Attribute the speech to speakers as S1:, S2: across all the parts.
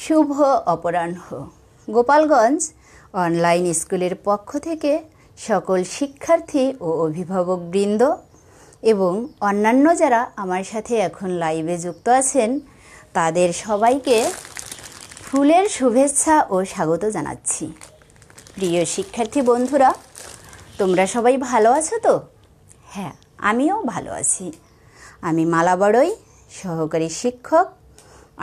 S1: শুভ অপরাহ্ন। Gopalganj online স্কুলের পক্ষ থেকে সকল শিক্ষার্থী ও অভিভাবকবৃন্দ এবং অন্যান্য যারা আমার সাথে এখন লাইভে যুক্ত আছেন তাদের সবাইকে ফুলের শুভেচ্ছা ও স্বাগত জানাচ্ছি। প্রিয় শিক্ষার্থী বন্ধুরা, তোমরা সবাই ভালো আছো তো? হ্যাঁ, আমিও ভালো আছি। আমি মালা বড়ই, সহকারী শিক্ষক,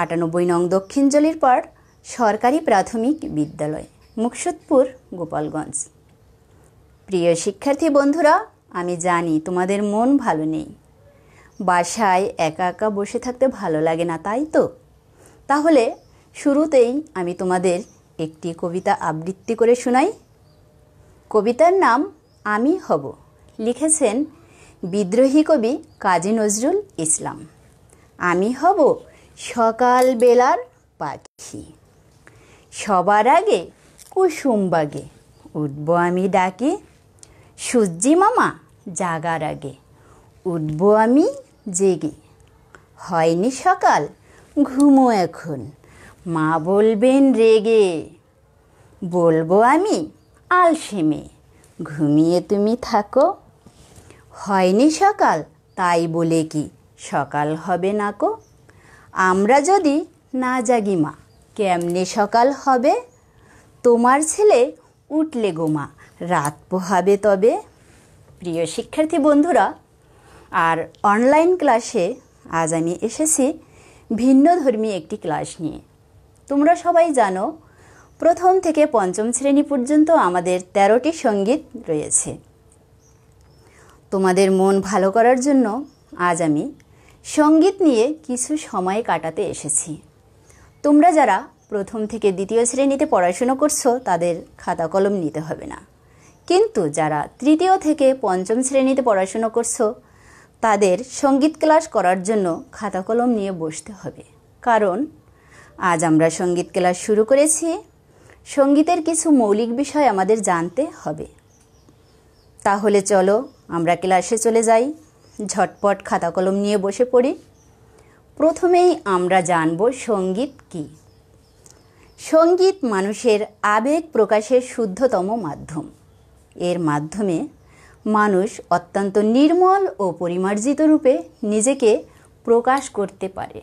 S1: ৯৮ নং দক্ষিণ জলিরপাড় সরকারি প্রাথমিক বিদ্যালয়, মুকসুদপুর, গোপালগঞ্জ। প্রিয় শিক্ষার্থী বন্ধুরা, আমি জানি তোমাদের মন ভালো নেই, বাসায় একা একা বসে থাকতে ভালো লাগে না, তাই তো? তাহলে শুরুতেই আমি তোমাদের একটি কবিতা আবৃত্তি করে শোনাই। কবিতার নাম আমি হব, লিখেছেন বিদ্রোহী কবি কাজী নজরুল ইসলাম। আমি হব সকাল বেলার পাখি, সবার আগে কুসুম বাগে উঠব আমি ডাকি, সূর্যি মামা জাগার আগে উঠব আমি জেগে, হয়নি সকাল ঘুমো এখন মা বলবেন রেগে, বলবো আমি আলসেমে ঘুমিয়ে তুমি থাকো, হয়নি সকাল তাই বলে কি সকাল হবে না কো, আমরা যদি না জাগি মা কেমনে সকাল হবে, তোমার ছেলে উঠলে গো মা রাত পোহাবে তবে। প্রিয় শিক্ষার্থী বন্ধুরা, আর অনলাইন ক্লাসে আজ আমি এসেছি ভিন্ন ধর্মী একটি ক্লাস নিয়ে। তোমরা সবাই জানো প্রথম থেকে পঞ্চম শ্রেণী পর্যন্ত আমাদের ১৩টি সঙ্গীত রয়েছে। তোমাদের মন ভালো করার জন্য আজ আমি সঙ্গীত নিয়ে কিছু সময় কাটাতে এসেছি। তোমরা যারা প্রথম থেকে দ্বিতীয় শ্রেণীতে পড়াশুনো করছো তাদের খাতা কলম নিতে হবে না, কিন্তু যারা তৃতীয় থেকে পঞ্চম শ্রেণীতে পড়াশুনো করছো তাদের সঙ্গীত ক্লাস করার জন্য খাতা কলম নিয়ে বসতে হবে, কারণ আজ আমরা সঙ্গীত ক্লাস শুরু করেছি। সঙ্গীতের কিছু মৌলিক বিষয় আমাদের জানতে হবে। তাহলে চলো আমরা ক্লাসে চলে যাই, ঝটপট খাতা কলম নিয়ে বসে পড়ি। প্রথমেই আমরা জানব সঙ্গীত কি। সঙ্গীত মানুষের আবেগ প্রকাশের শুদ্ধতম মাধ্যম। এর মাধ্যমে মানুষ অত্যন্ত নির্মল ও পরিমার্জিত রূপে নিজেকে প্রকাশ করতে পারে।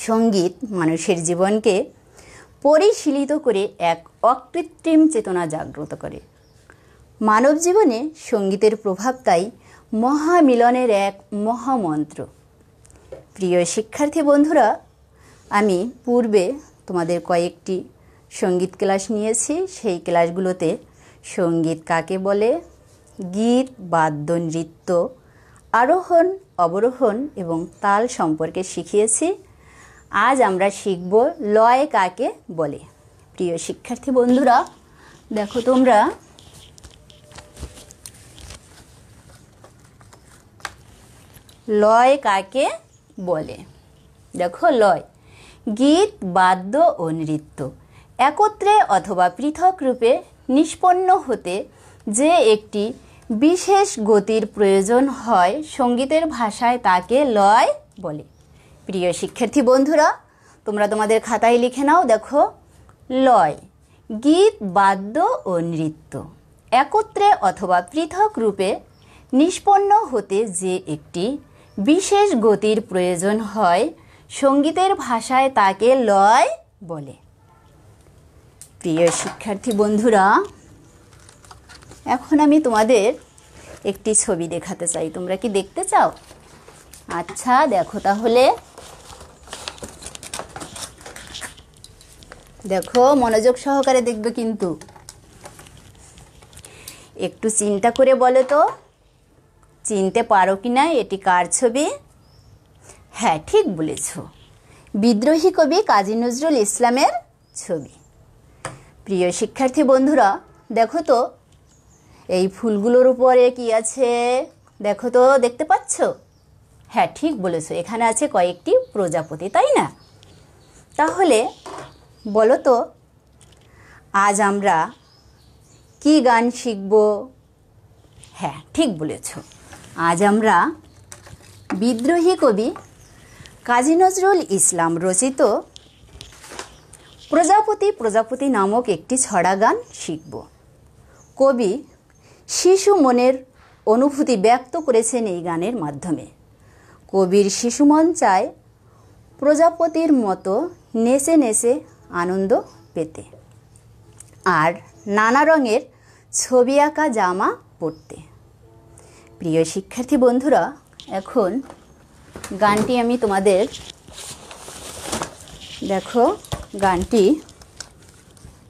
S1: সঙ্গীত মানুষের জীবনকে পরিশীলিত করে এক অকৃত্রিম চেতনা জাগ্রত করে। মানব জীবনে সঙ্গীতের প্রভাব তাই মহামিলনের এক মহামন্ত্র। প্রিয় শিক্ষার্থী বন্ধুরা, আমি পূর্বে তোমাদের কয়েকটি সঙ্গীত ক্লাস নিয়েছি। সেই ক্লাসগুলোতে সঙ্গীত কাকে বলে, গীত, বাদ্য, নৃত্য, আরোহণ, অবরোহণ এবং তাল সম্পর্কে শিখিয়েছি। আজ আমরা শিখব লয় কাকে বলে। প্রিয় শিক্ষার্থী বন্ধুরা, দেখো তোমরা লয় কাকে বলে। দেখো, লয় গীত, বাদ্য ও নৃত্য একত্রে অথবা পৃথক রূপে নিষ্পন্ন হতে যে একটি বিশেষ গতির প্রয়োজন হয় সঙ্গীতের ভাষায় তাকে লয় বলে। প্রিয় শিক্ষার্থী বন্ধুরা, তোমরা তোমাদের খাতায় লিখে নাও। দেখো, লয় গীত, বাদ্য ও নৃত্য একত্রে অথবা পৃথক রূপে নিষ্পন্ন হতে যে একটি বিশেষ গতির প্রয়োজন হয় সঙ্গীতের ভাষায় তাকে লয় বলে। প্রিয় শিক্ষার্থী বন্ধুরা, এখন আমি তোমাদের একটি ছবি দেখাতে চাই। তোমরা কি দেখতে চাও? আচ্ছা, দেখো তাহলে। দেখো, মনোযোগ সহকারে দেখবে কিন্তু। একটু চিন্তা করে বলো তো, চিনতে পারো কি না এটি কার ছবি? হ্যাঁ, ঠিক বলেছ, বিদ্রোহী কবি কাজী নজরুল ইসলামের ছবি। প্রিয় শিক্ষার্থী বন্ধুরা, দেখো তো এই ফুলগুলোর উপরে কি আছে? দেখো তো, দেখতে পাচ্ছ? হ্যাঁ, ঠিক বলেছ, এখানে আছে কয়েকটি প্রজাপতি, তাই না? তাহলে বলো তো, আজ আমরা কি গান শিখব? হ্যাঁ, ঠিক বলেছ, আজ আমরা বিদ্রোহী কবি কাজী নজরুল ইসলাম রচিত প্রজাপতি প্রজাপতি নামক একটি ছড়া গান শিখব। কবি শিশু মনের অনুভূতি ব্যক্ত করেছেন এই গানের মাধ্যমে। কবির শিশু মন চায় প্রজাপতির মতো নেচে নেচে আনন্দ পেতে আর নানা রঙের ছবি আঁকা জামা পরতে। প্রিয় শিক্ষার্থী বন্ধুরা, এখন গানটি আমি তোমাদের দেখো, গানটি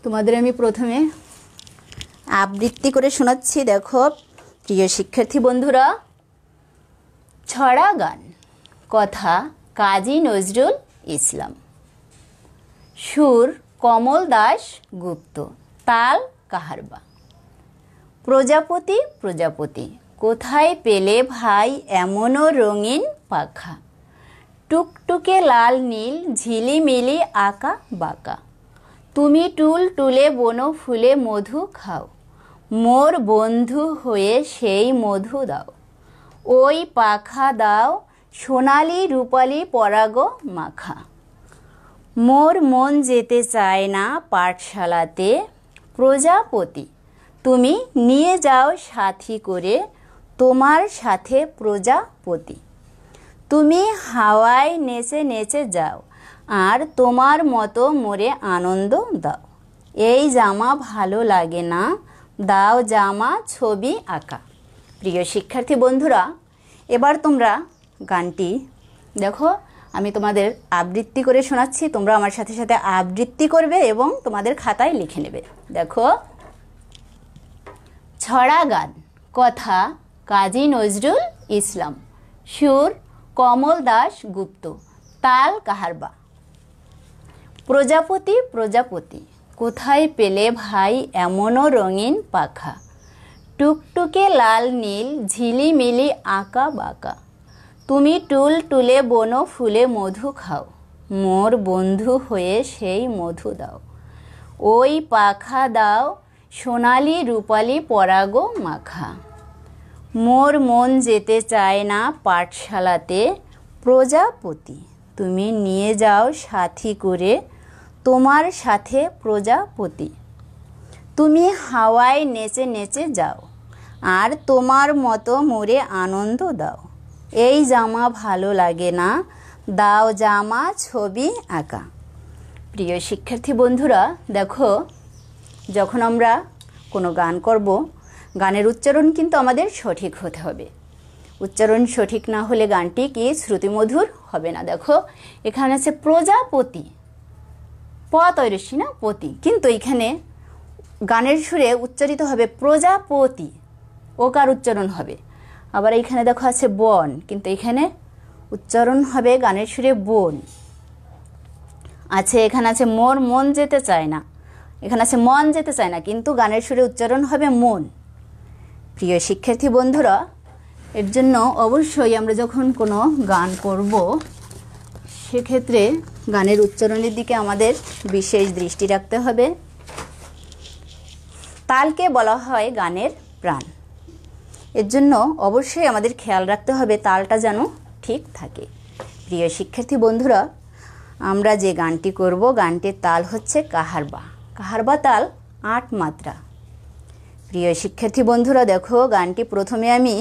S1: তোমাদের আমি প্রথমে আবৃত্তি করে শোনাচ্ছি। দেখো প্রিয় শিক্ষার্থী বন্ধুরা, ছড়া গান, কথা কাজী নজরুল ইসলাম, সুর কমল দাস গুপ্ত, তাল কাহারবা। প্রজাপতি প্রজাপতি কোথায় পেলে ভাই এমনও রঙিন পাখা, টুকটুকে লাল নীল ঝিলিমিলি আঁকা বাঁকা, তুমি টুল টুলে বন ফুলে মধু খাও, মোর বন্ধু হয়ে সেই মধু দাও, ওই পাখা দাও সোনালি রূপালি পরাগ মাখা। মোর মন যেতে চায় না পাঠশালাতে, প্রজাপতি তুমি নিয়ে যাও সাথী করে, তোমার সাথে প্রজাপতি তুমি হাওয়ায় নেচে নেচে যাও, আর তোমার মতো মোরে আনন্দ দাও, এই জামা ভালো লাগে না, দাও জামা ছবি আঁকা। প্রিয় শিক্ষার্থী বন্ধুরা, এবার তোমরা গানটি দেখো, আমি তোমাদের আবৃত্তি করে শোনাচ্ছি, তোমরা আমার সাথে সাথে আবৃত্তি করবে এবং তোমাদের খাতায় লিখে নেবে। দেখো, ছড়া গান, কথা কাজী নজরুল ইসলাম, সুর কমল দাস গুপ্ত, তাল কাহারবা। প্রজাপতি প্রজাপতি কোথায় পেলে ভাই এমনও রঙিন পাখা, টুকটুকে লাল নীল ঝিলিমিলি আঁকা বাঁকা, তুমি টুল টুলে বন ফুলে মধু খাও, মোর বন্ধু হয়ে সেই মধু দাও, ওই পাখা দাও সোনালি রূপালি পরাগ মাখা। মোর মন যেতে চায় না পাঠশালাতে, প্রজাপতি তুমি নিয়ে যাও সাথী করে, তোমার সাথে প্রজাপতি তুমি হাওয়ায় নেচে নেচে যাও, আর তোমার মতো মোরে আনন্দ দাও, এই জামা ভালো লাগে না, দাও জামা ছবি আঁকা। প্রিয় শিক্ষার্থী বন্ধুরা, দেখো, যখন আমরা কোনো গান করব, গানের উচ্চারণ কিন্তু আমাদের সঠিক হতে হবে। উচ্চারণ সঠিক না হলে গানটি কি শ্রুতিমধুর হবে না। দেখো, এখানে আছে প্রজাপতি, প তৈরসী না পতি, কিন্তু এখানে গানের সুরে উচ্চারিত হবে প্রজাপতি, ওকার উচ্চারণ হবে। আবার এইখানে দেখো আছে বন, কিন্তু এখানে উচ্চারণ হবে গানের সুরে বন আছে। এখানে আছে মোর মন যেতে চায় না, এখানে আছে মন যেতে চায় না, কিন্তু গানের সুরে উচ্চারণ হবে মন। প্রিয় শিক্ষার্থী বন্ধুরা, এর জন্য অবশ্যই আমরা যখন কোনো গান করব, সেক্ষেত্রে গানের উচ্চারণের দিকে আমাদের বিশেষ দৃষ্টি রাখতে হবে। তালকে বলা হয় গানের প্রাণ, এর জন্য অবশ্যই আমাদের খেয়াল রাখতে হবে তালটা যেন ঠিক থাকে। প্রিয় শিক্ষার্থী বন্ধুরা, আমরা যে গানটি করব, গানটির তাল হচ্ছে কাহারবা। কাহারবা তাল ৮ মাত্রা। প্রিয় শিক্ষার্থী বন্ধুরা, দেখো, গানটি প্রথমে আমি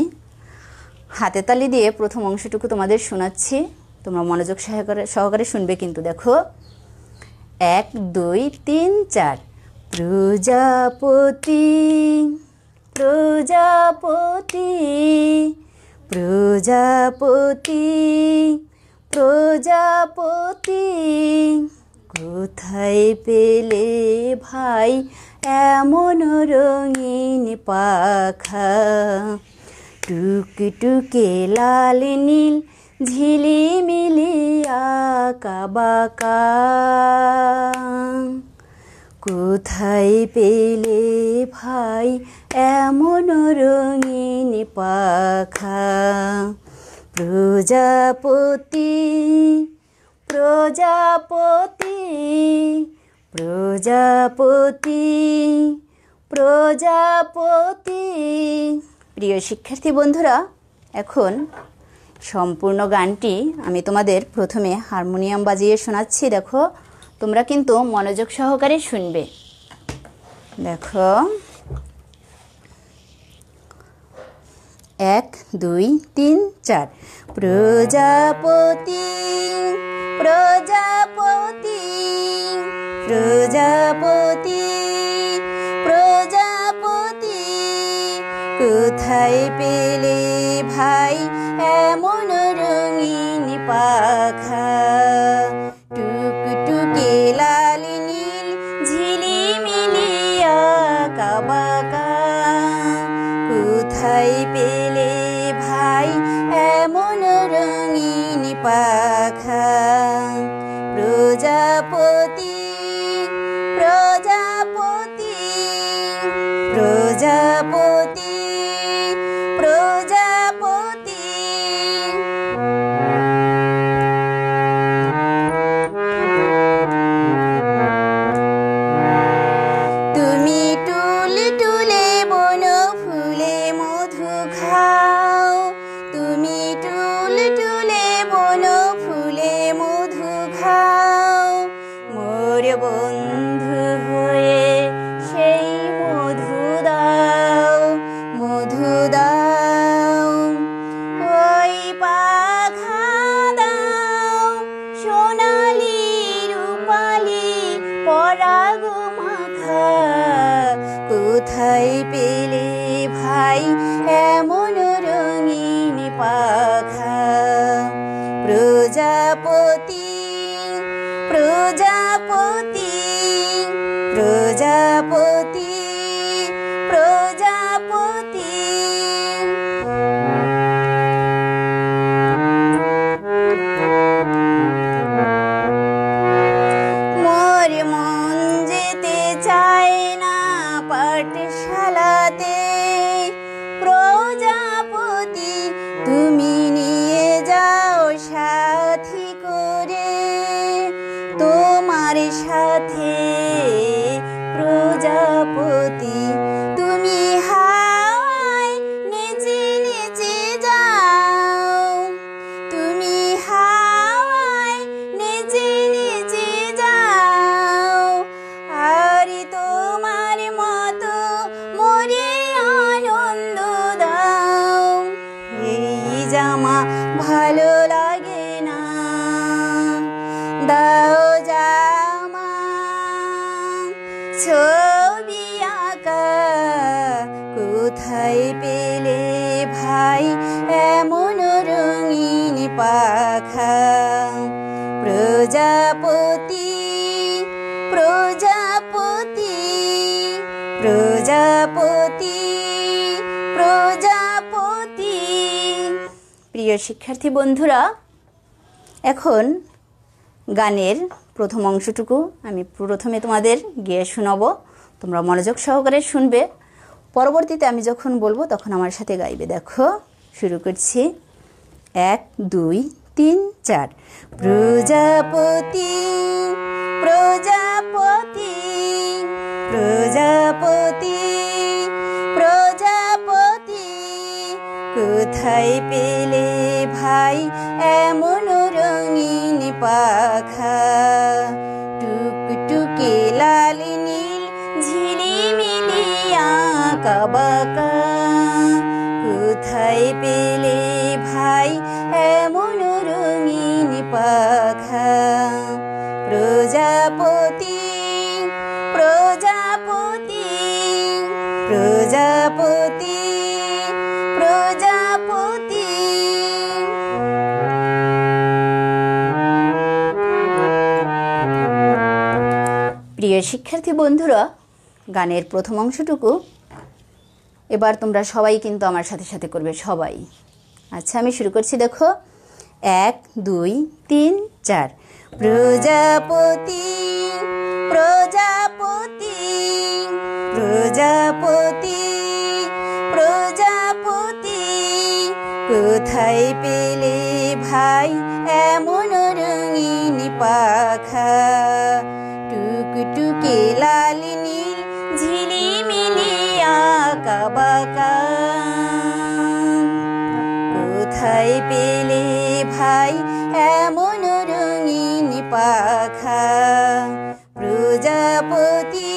S1: হাতে তালি দিয়ে প্রথম অংশটুকু তোমাদের শোনাচ্ছি, তোমরা মনোযোগ সহকারে শুনবে কিন্তু। দেখো, ১ ২ ৩ ৪। প্রজাপতি প্রজাপতি প্রজাপতি প্রজাপতি কোথায় পেলে ভাই এমন রঙিন পাখা, টুকটুকে লাল নীল ঝিলিমিলি আঁকা বাঁকা, কোথায় পেলে ভাই এমন রঙিন পাখা, প্রজাপতি প্রজাপতি প্রজাপতি প্রজাপতি। প্রিয় শিক্ষার্থী বন্ধুরা, এখন সম্পূর্ণ গানটি আমি তোমাদের প্রথমে হারমোনিয়াম বাজিয়ে শোনাচ্ছি। দেখো, তোমরা কিন্তু মনোযোগ সহকারে শুনবে। দেখো 1 2 3 4 প্রজাপতি প্রজাপতি প্রজাপতি প্রজাপতি কোথায় পেলে ভাই এমন রঙিন পাখা টুকটুকে লাল নীল ঝিলিমিলি আঁকা বাঁকা কোথায় পেলে ভাই এমন রঙিন পাখা প্রজাপতি প্রজাপতি প্রজাপতি প্রজাপতি তুমি টুলে টুলে বন ফুলে মধু খাও তুমি টুলে টুলে বন ফুলে মধু খাও মোর বন্ধু হয়ে সেই মধু দাও মধু দাও ওই পাখা দাও সোনালি রূপালি পরাগ মাখা কোথায় পেলে ভাই এমন রঙিন পাখা প্রজাপতি প্রজাপতি প্রজাপতি প্রজাপতি মোর মন যেতে চায় না পাঠশালাতে প্রজাপতি তুমি নিয়ে যাও সাথী করে তোমার সাথে প্রজাপতি তুমি হাওয়ায় নেচে নেচে যাও তুমি হাওয়ায় নেচে নেচে যাও আর তোমার মতো মোরে আনন্দ দাও এই জামা ভালো লাগে না দাও জামা ছবি আঁকা কোথায় পেলে ভাই এমন রঙিন পাখা প্রজাপতি প্রজাপতি প্রজাপতি প্রজাপতি প্রিয় শিক্ষার্থী বন্ধুরা, এখন গানের প্রথম অংশটুকু আমি প্রথমে তোমাদের গেয়ে শোনাবো। তোমরা মনোযোগ সহকারে শুনবে, পরবর্তীতে আমি যখন বলবো তখন আমার সাথে গাইবে। দেখো শুরু করছি 1 2 3 4 প্রজাপতি প্রজাপতি প্রজাপতি প্রজাপতি কোথায় পেলে ভাই এমন রঙিন পাখা টুকটুকে লাল নীল ঝিলিমিলি আঁকা বাঁকা কোথায় পেলে ভাই এমন রঙিন পাখা প্রজাপতি প্রজাপতি প্রজাপতি প্রজাপতি প্রিয় শিক্ষার্থী বন্ধুরা, গানের প্রথম অংশটুকু এবার তোমরা সবাই কিন্তু আমার সাথে সাথে করবে, সবাই। আচ্ছা আমি শুরু করছি। দেখো 1 2 3 4 প্রজাপতি প্রজাপতি প্রজাপতি প্রজাপতি কোথায় পেলে ভাই এমন রঙিন পাখা টুকটুকে লাল নীল ঝিলিমিলি আঁকা বাঁকা কোথায় পেলে ভাই এমন রঙিন পাখা। প্রজাপতি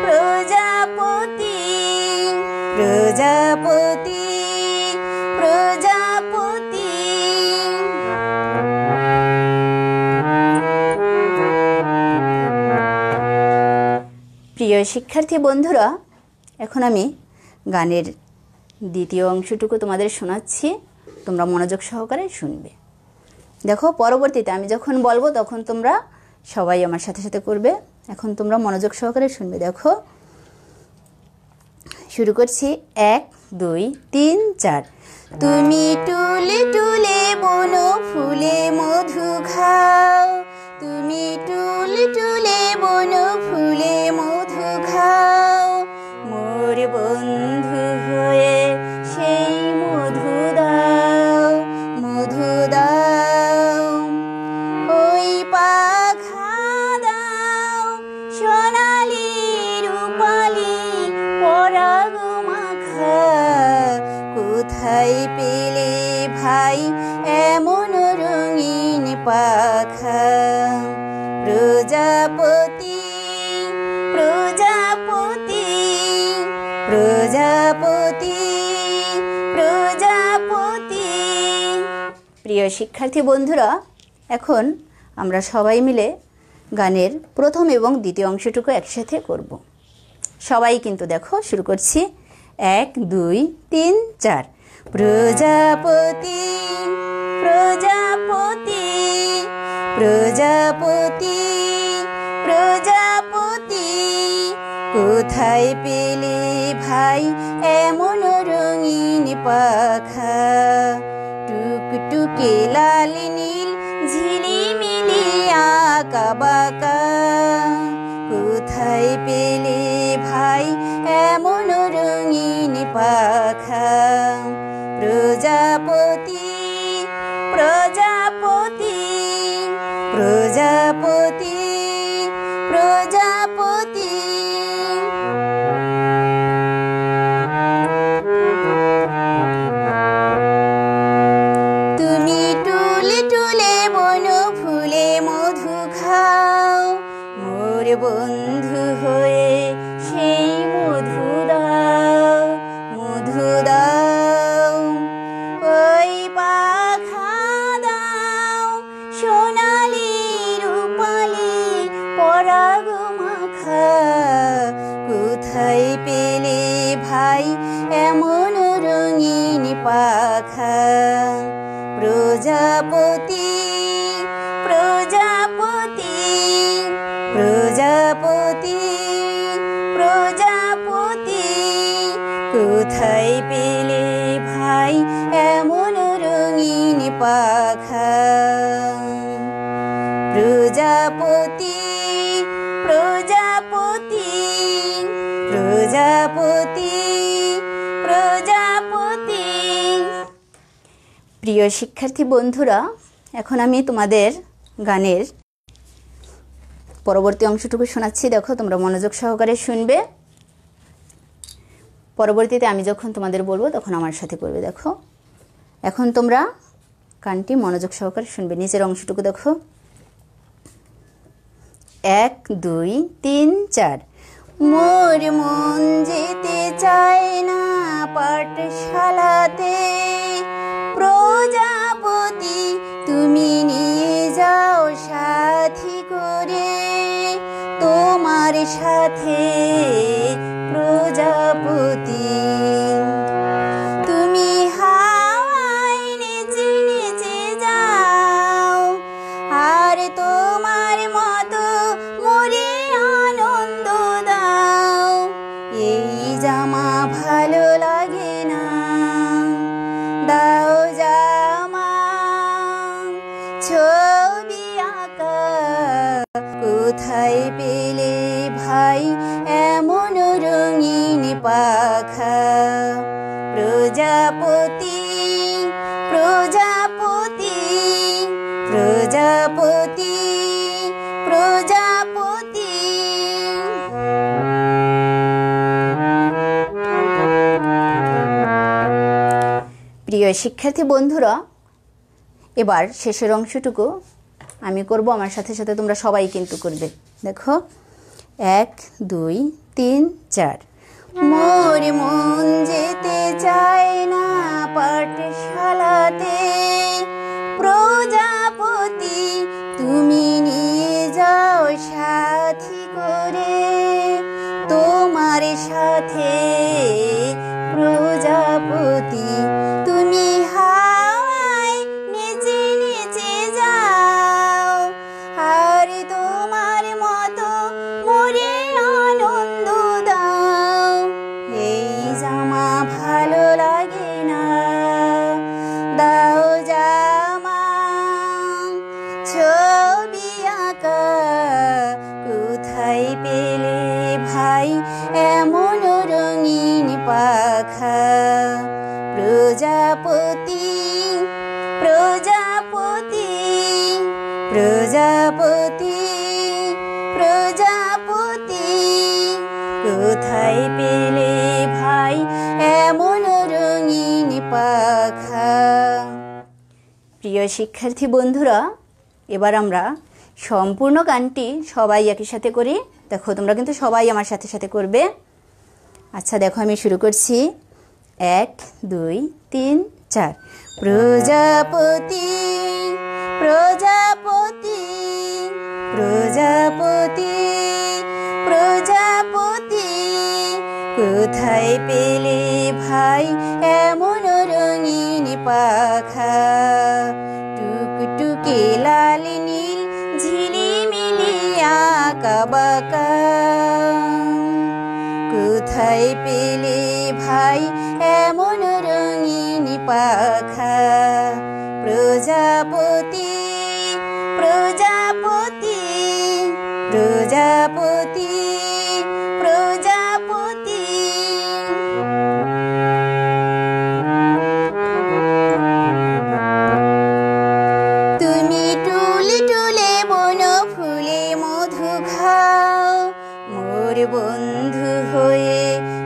S1: প্রজাপতি প্রজাপতি প্রজাপতি। প্রিয় শিক্ষার্থী বন্ধুরা, এখন আমি গানের দ্বিতীয় অংশটুকু তোমাদের শোনাচ্ছি, তোমরা মনোযোগ সহকারে শুনবে। দেখো, পরবর্তীতে আমি যখন বলবো তখন তোমরা সবাই আমার সাথে সাথে করবে। এখন তোমরা মনোযোগ সহকারে শুনবে। দেখো, শুরু করছি। 1 2 3 4। তুমি টুলে টুলে বন ফুলে মধু খাও, তুমি টুলে টুলে বন ফুলে মধু খাও, মোর বন্ধু হয়ে সেই মধু দাও, মধু দাও। ওই পাখা দাও সোনালি রূপালি পরাগ মাখা, কোথায় পেলে ভাই এমন রঙিন পাখা। প্রজাপতি প্রজাপতি প্রজাপতি প্রজাপতি। প্রিয় শিক্ষার্থী বন্ধুরা, এখন আমরা সবাই মিলে গানের প্রথম এবং দ্বিতীয় অংশটুকু একসাথে করব। সবাই কিন্তু দেখো, শুরু করছি। 1 2 3 4। প্রজাপতি প্রজাপতি প্রজাপতি প্রজাপতি, কোথায় পেলে ভাই এমন রঙিন পাখা। টুকটুকে লাল নীল ঝিলিমিলি আঁকা বাঁকা, কোথায় পেলে ভাই এমন রঙিন পাখা। প্রজাপতি প্রজাপতি প্রজাপতি প্রজাপতি। তুমি টুলে টুলে বন ফুলে মধু খাও, মোর বন্ধু হয়ে সেই মধু দাও, মধু দাও। ওই পাখা দাও সোনালি রূপালি পরাগ মাখা, কোথায় পেলে ভাই এমন রঙিন পাখা। প্রজাপতি প্রজাপতি প্রজাপতি প্রজাপতি, কোথায় পেলে ভাই এমন রঙিন পাখা। প্রজাপতি প্রজাপতি প্রজাপতি প্রজাপতি। প্রিয় শিক্ষার্থী বন্ধুরা, এখন আমি তোমাদের গানের পরবর্তী অংশটুকু শোনাচ্ছি। দেখো, তোমরা মনোযোগ সহকারে শুনবে। পরবর্তীতে আমি যখন তোমাদের বলবো তখন আমার সাথে করবে। দেখো, এখন তোমরা গানটি মনোযোগ সহকারে শুনবে। নিচের অংশটুকু দেখো। 1 2 3 4। মোর মন যেতে চায় না পাঠশালাতে, প্রজাপতি তুমি নিয়ে যাও সাথী করে, তোমার সাথে প্রজাপতি। তুমি হাওয়ায় নেচে নেচে যাও, আর তোমার মতো মোরে আনন্দ দাও। এই জামা ভালো লাগে না, দাও জামা ছবি আঁকা, কোথায় পেলে ভাই এমন রঙিন পাখা। প্রজাপতি প্রজাপতি প্রজাপতি প্রজাপতি। প্রিয় শিক্ষার্থী বন্ধুরা, এবার শেষের অংশটুকু আমি করব, আমার সাথে সাথে তোমরা সবাই কিন্তু করবে। দেখো, 1 2 3 4। মোর মন যেতে চায় না পাঠশালাতে, প্রজাপতি তুমি নিয়ে যাও সাথী করে, তোমার সাথে প্রজাপতি তুমি হাওয়ায় নেচে নেচে যাও, আর তোমার মতো মোরে আনন্দ দাও। এই জামা ভালো লাগে না, দাও জামা ছবি আঁকা কোথায় পেলে ভাই এমন রঙিন পাখা। প্রজাপতি প্রজাপতি প্রজাপতি প্রজাপতি কোথায় পেলে ভাই এমন রঙিন পাখা। প্রিয় শিক্ষার্থী বন্ধুরা, এবার আমরা সম্পূর্ণ গানটি সবাই একই সাথে করি। দেখো, তোমরা কিন্তু সবাই আমার সাথে সাথে করবে। আচ্ছা দেখো, আমি শুরু করছি। 1 2 3 4। প্রজাপতি প্রজাপতি প্রজাপতি প্রজাপতি কোথায় পেলে ভাই এমন রঙিন পাখা। টুকটুকে লাল নীল ঝিলিমিলি আঁকা বাঁকা, কোথায় পেলে ভাই এমন রঙিন পাখা। প্রজাপতি প্রজাপতি প্রজাপতি প্রজাপতি। তুমি টুলে টুলে বন ফুলে মধু খাও, মোর বন্ধু হয়ে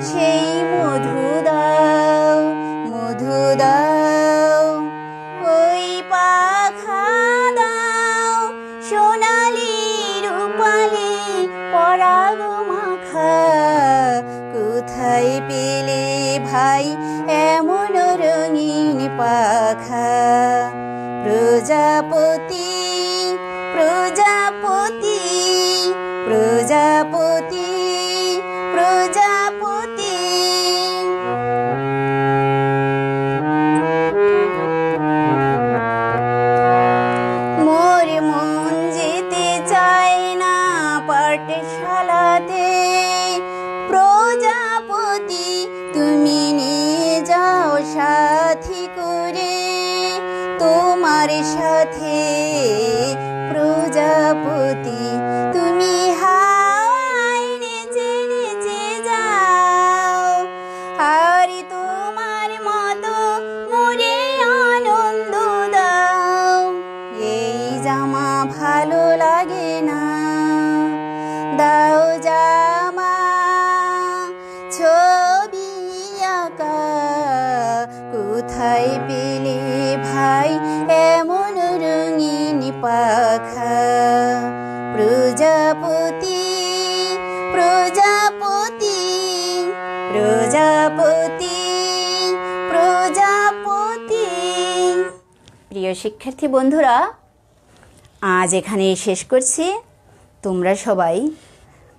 S1: সেই মধু দাও, মধু দাও। ওই পাখা দাও সোনালি রূপালি পরাগ মাখা, কোথায় পেলে ভাই এমন রঙিন পাখা। প্রজাপতি প্রজাপতি প্রজাপতি প্রজাপতি। মোর মন যেতে চায় না পাঠশালাতে, প্রজাপতি তুমি নিয়ে যাও সাথী করে, তোমার সাথে প্রজাপতি তুমি হাওয়ায় নেচে নেচে যাও, আর তোমার মতো মোরে আনন্দ দাও। এই জামা ভালো লাগে না, দাও জামা ছবি আঁকা কোথায় পেলে ভাই এমন রঙিন পাখা। প্রজাপতি প্রজাপতি প্রজাপতি প্রজাপতি। প্রিয় শিক্ষার্থী বন্ধুরা, আজ এখানেই শেষ করছি। তোমরা সবাই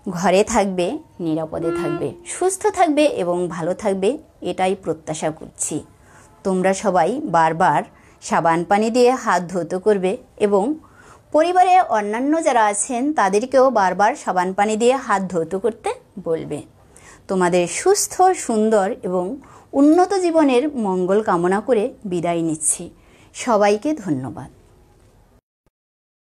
S1: ঘরে থাকবে, নিরাপদে থাকবে, সুস্থ থাকবে এবং ভালো থাকবে, এটাই প্রত্যাশা করছি। তোমরা সবাই বারবার সাবান পানি দিয়ে হাত ধৌত করবে এবং পরিবারে অন্যান্য যারা আছেন তাদেরকেও বারবার সাবান পানি দিয়ে হাত ধৌত করতে বলবে। তোমাদের সুস্থ, সুন্দর এবং উন্নত জীবনের মঙ্গল কামনা করে বিদায় নিচ্ছি। সবাইকে ধন্যবাদ।